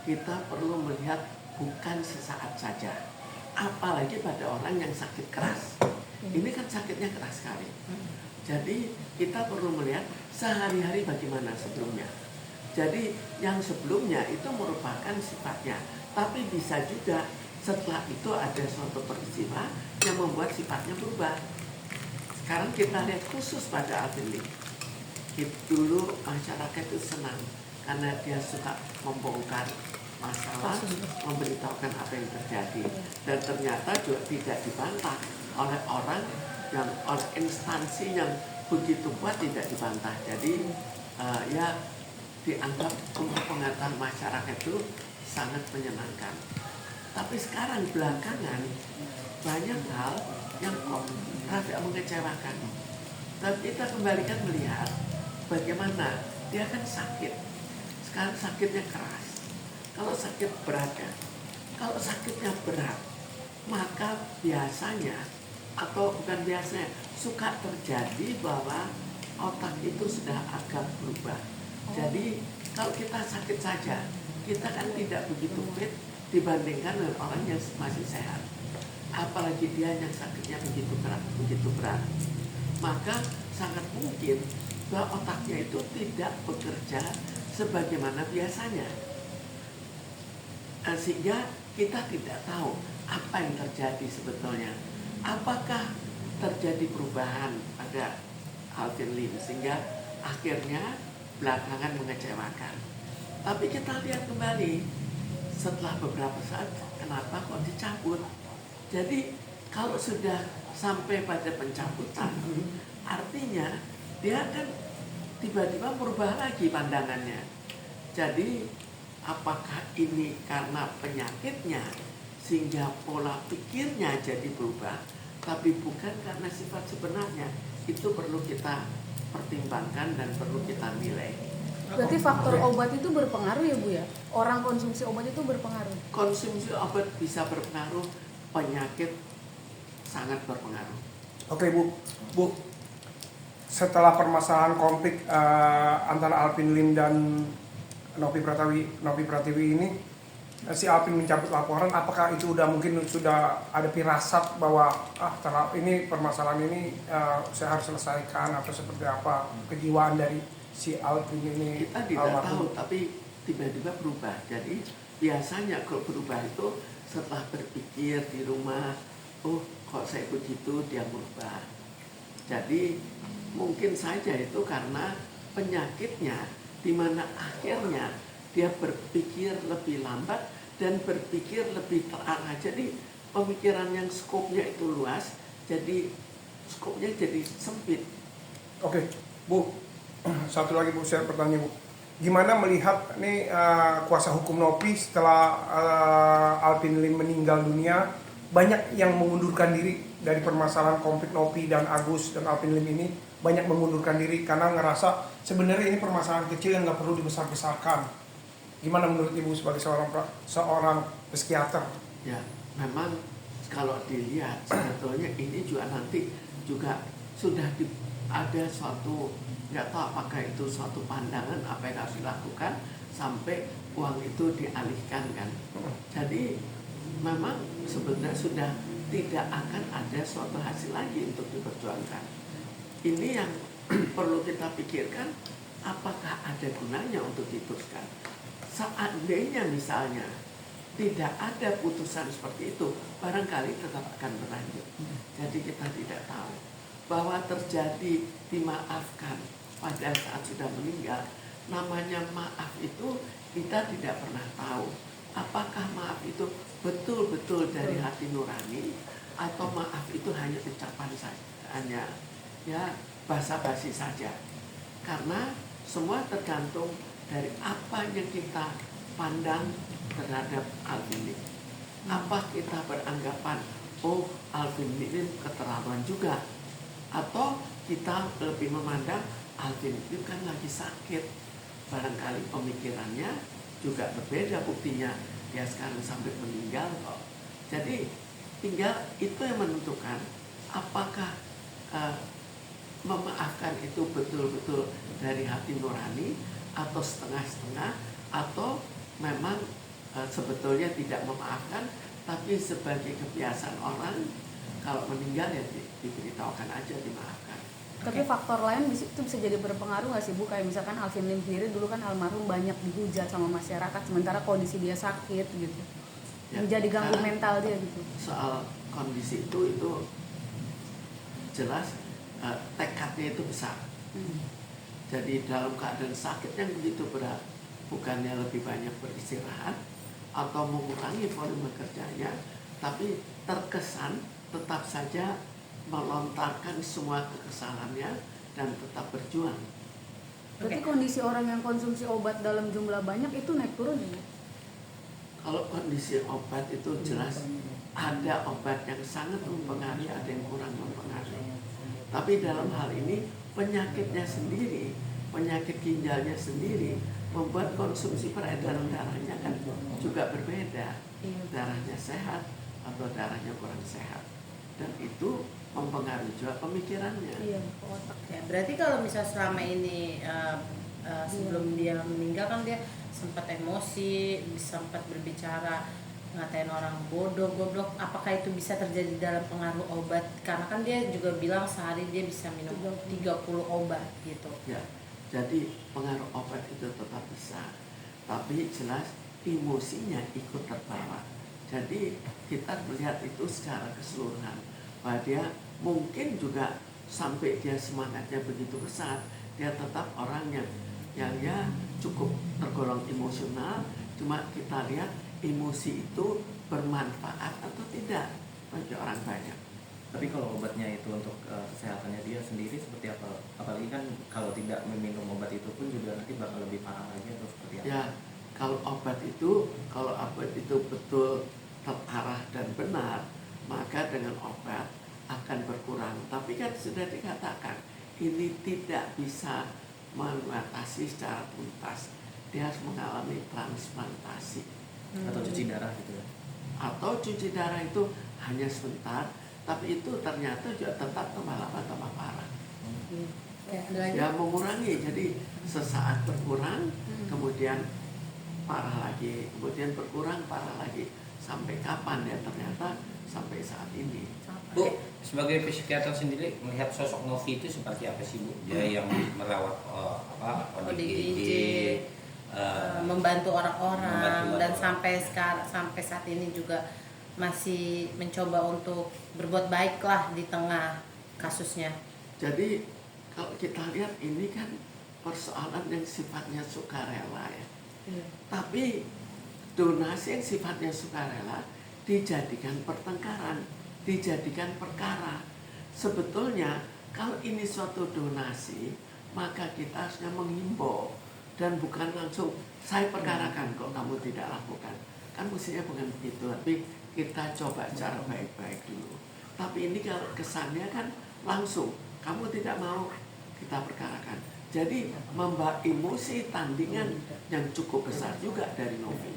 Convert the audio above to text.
kita perlu melihat bukan sesaat saja. Apalagi pada orang yang sakit keras. Ini kan sakitnya keras sekali. Jadi kita perlu melihat sehari-hari bagaimana sebelumnya. Jadi yang sebelumnya itu merupakan sifatnya. Tapi bisa juga setelah itu ada suatu peristiwa yang membuat sifatnya berubah. Sekarang kita lihat khusus pada Alvin Lee. Dulu masyarakat itu senang karena dia suka membongkar masalah, memberitahukan apa yang terjadi, dan ternyata juga tidak dibantah oleh orang yang, oleh instansi yang begitu kuat, tidak dibantah. Jadi ya dianggap untuk pengetahuan masyarakat itu sangat menyenangkan. Tapi sekarang belakangan banyak hal yang kok agak mengecewakan. Dan kita kembalikan melihat bagaimana dia kan sakit. Sekarang sakitnya keras. Kalau sakit berat ya, kalau sakitnya berat, maka biasanya atau bukan biasanya suka terjadi bahwa otak itu sudah agak berubah. Jadi kalau kita sakit saja, kita kan tidak begitu fit dibandingkan dengan orang yang masih sehat. Apalagi dia yang sakitnya begitu berat, maka sangat mungkin bahwa otaknya itu tidak bekerja sebagaimana biasanya. Sehingga kita tidak tahu apa yang terjadi sebetulnya. Apakah terjadi perubahan pada Alvin Lee sehingga akhirnya belakangan mengecewakan. Tapi kita lihat kembali setelah beberapa saat, kenapa kok dicabut? Jadi kalau sudah sampai pada pencabutan, artinya dia kan tiba-tiba merubah lagi pandangannya. Jadi apakah ini karena penyakitnya sehingga pola pikirnya jadi berubah, tapi bukan karena sifat sebenarnya? Itu perlu kita pertimbangkan dan perlu kita nilai. Berarti faktor obat itu berpengaruh ya Bu ya? Orang konsumsi obat itu berpengaruh? Konsumsi obat bisa berpengaruh, penyakit sangat berpengaruh. Oke Bu, setelah permasalahan konflik antara Alvin Lim dan Novi Pratiwi ini, si Alvin mencabut laporan. Apakah itu mungkin sudah ada firasat bahwa ini permasalahan ini saya harus selesaikan, atau seperti apa kejiwaan dari si Alvin ini? Kita tidak tahu, tapi tiba-tiba berubah. Jadi biasanya kalau berubah itu setelah berpikir di rumah, oh kok saya begitu, dia berubah. Jadi mungkin saja itu karena penyakitnya, di mana akhirnya dia berpikir lebih lambat dan berpikir lebih terarah. Jadi pemikiran yang skopnya itu luas, jadi skopnya jadi sempit. Oke, Bu, satu lagi Bu, saya bertanya Bu, gimana melihat nih kuasa hukum Novi setelah Alvin Lim meninggal dunia? Banyak yang mengundurkan diri dari permasalahan konflik Novi dan Agus dan Alvin Lim ini, banyak mengundurkan diri karena ngerasa sebenarnya ini permasalahan kecil yang nggak perlu dibesar-besarkan. Gimana menurut Ibu sebagai seorang psikiater? Ya, memang kalau dilihat sebetulnya ini juga nanti juga sudah ada suatu, nggak tahu apakah itu suatu pandangan apa yang harus dilakukan sampai uang itu dialihkan kan. Jadi memang sebenarnya sudah tidak akan ada suatu hasil lagi untuk diperjuangkan. Ini yang perlu kita pikirkan, apakah ada gunanya untuk diteruskan. Seandainya misalnya tidak ada putusan seperti itu, barangkali tetap akan berlanjut. Jadi kita tidak tahu bahwa terjadi dimaafkan pada saat sudah meninggal. Namanya maaf itu kita tidak pernah tahu. Apakah maaf itu betul-betul dari hati nurani, atau maaf itu hanya ucapan saja, hanya ya basa-basi saja. Karena semua tergantung dari apa yang kita pandang terhadap Alvin Lim. Apa kita beranggapan, oh Alvin Lim keterlaluan juga, atau kita lebih memandang Alvin Lim kan lagi sakit, barangkali pemikirannya juga berbeda, buktinya dia sekarang sampai meninggal kok. Jadi tinggal itu yang menentukan apakah memaafkan itu betul-betul dari hati nurani, atau setengah-setengah, atau memang sebetulnya tidak memaafkan, tapi sebagai kebiasaan orang kalau meninggal ya diberitahukan aja, dimaafkan. Tapi faktor lain itu bisa jadi berpengaruh nggak sih Bu? Kayak misalkan Alvin Lim sendiri dulu kan almarhum banyak dihujat sama masyarakat, sementara kondisi dia sakit gitu. Ya, Menjadi ganggu mental dia gitu. Soal kondisi itu jelas tekadnya itu besar. Jadi dalam keadaan sakit yang begitu berat, bukannya lebih banyak beristirahat atau mengurangi volume kerjanya, tapi terkesan tetap saja melontarkan semua kekesalannya dan tetap berjuang. Berarti kondisi orang yang konsumsi obat dalam jumlah banyak itu naik turun ya? Kalau kondisi obat itu jelas ada obat yang sangat mempengaruhi, ada yang kurang mempengaruhi. Tapi dalam hal ini penyakitnya sendiri, penyakit ginjalnya sendiri membuat konsumsi peredaran darahnya kan juga berbeda. Darahnya sehat atau darahnya kurang sehat. Dan itu mempengaruhi juga pemikirannya. Iya, otak. Ya, berarti kalau misal selama ini sebelum dia meninggal kan dia sempat emosi, sempat berbicara, ngatain orang bodoh, goblok. Apakah itu bisa terjadi dalam pengaruh obat? Karena kan dia juga bilang sehari dia bisa minum 30 obat gitu. Ya, jadi pengaruh obat itu tetap bisa, tapi jelas emosinya ikut terbawa. Jadi kita melihat itu secara keseluruhan, bahwa dia mungkin juga sampai dia semangatnya begitu besar, dia tetap orang yang ya cukup tergolong emosional. Cuma kita lihat emosi itu bermanfaat atau tidak bagi orang banyak. Tapi kalau obatnya itu untuk kesehatannya dia sendiri seperti apa? Apalagi kan kalau tidak meminum obat itu pun juga nanti bakal lebih parah lagi atau seperti apa? Ya, kalau obat itu betul terarah dan benar, maka dengan obat akan berkurang. Tapi kan sudah dikatakan ini tidak bisa mengatasi secara tuntas. Dia harus mengalami transplantasi Atau cuci darah gitu ya? atau cuci darah itu hanya sebentar, tapi itu ternyata juga tetap tambah parah. Ya mengurangi, jadi sesaat berkurang, kemudian parah lagi, kemudian berkurang parah lagi, sampai kapan ya? Ternyata sampai saat ini. Bu, sebagai psikiater sendiri melihat sosok Novi itu seperti apa sih Bu? Dia yang merawat ODGJ, membantu orang-orang, dan sampai saat ini juga masih mencoba untuk berbuat baik lah di tengah kasusnya. Jadi kalau kita lihat ini kan persoalan yang sifatnya sukarela ya. Tapi donasi yang sifatnya sukarela dijadikan pertengkaran, dijadikan perkara. Sebetulnya kalau ini suatu donasi, maka kita harusnya menghimbau dan bukan langsung saya perkarakan kok kamu tidak lakukan. Kan mestinya bukan begitu, tapi kita coba cara baik-baik dulu. Tapi ini kalau kesannya kan langsung, kamu tidak mau, kita perkarakan. Jadi membawa emosi tandingan yang cukup besar juga dari Novi.